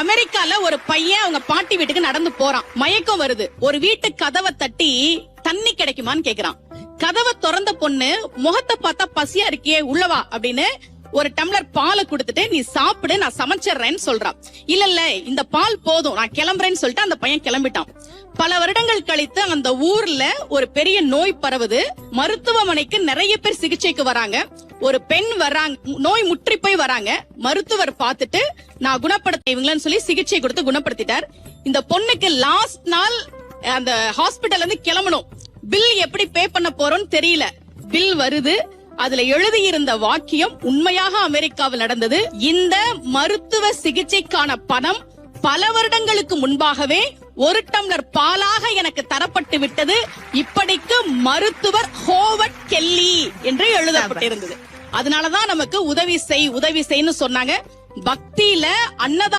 அமெரிக்கால ஒரு பையன் அவங்க பாட்டி வீட்டுக்கு நடந்து போறான். மயக்கம் வருது. ஒரு வீட்டு கதவை தட்டி தண்ணி கிடைக்குமான்னு கேக்குறான். கதவை திறந்த பொண்ணு முகத்தை பார்த்தா பசியா இருக்கியே உள்ளவா அப்படின்னு ஒரு டம்ளர் பாலை கொடுத்துட்டு நீ சாப்பிடு நான் சமைச்சிடுறேன்னு சொல்றான். இல்ல இந்த பால் போதும் நான் கிளம்புறேன்னு சொல்லிட்டு அந்த பையன் கிளம்பிட்டான். பல வருடங்கள் கழித்து அந்த ஊர்ல ஒரு பெரிய நோய் பரவுது. மருத்துவமனைக்கு நிறைய பேர் சிகிச்சைக்கு வராங்க. ஒரு பெண் வர்றாங்க, நோய் முற்றி போய் வராங்க. மருத்துவர் பார்த்துட்டு நான் குணப்படுத்த இவங்களன்னு சொல்லி சிகிச்சை கொடுத்து குணப்படுத்திட்டார். இந்த பொண்ணுக்கு லாஸ்ட் நாள் அந்த ஹாஸ்பிட்டல் இருந்து கிளம்பணும். பில் எப்படி பே பண்ண போறோம்னு தெரியல. பில் வருது. அதுல எழுதியிருந்த வாக்கியம் உண்மையாக அமெரிக்காவில் நடந்தது. இந்த மருத்துவ சிகிச்சைக்கான பணம் பல வருடங்களுக்கு முன்பாகவே ஒரு டம்ளர் பாலாக எனக்கு தரப்பட்டு விட்டது. இப்படிக்கு மருத்துவர் ஹோவர்ட் கெல்லி என்று எழுதப்பட்டிருந்தது. அதனாலதான் நமக்கு உதவி செய்ன்னு சொன்னாங்க. பக்தியில அன்னதானம்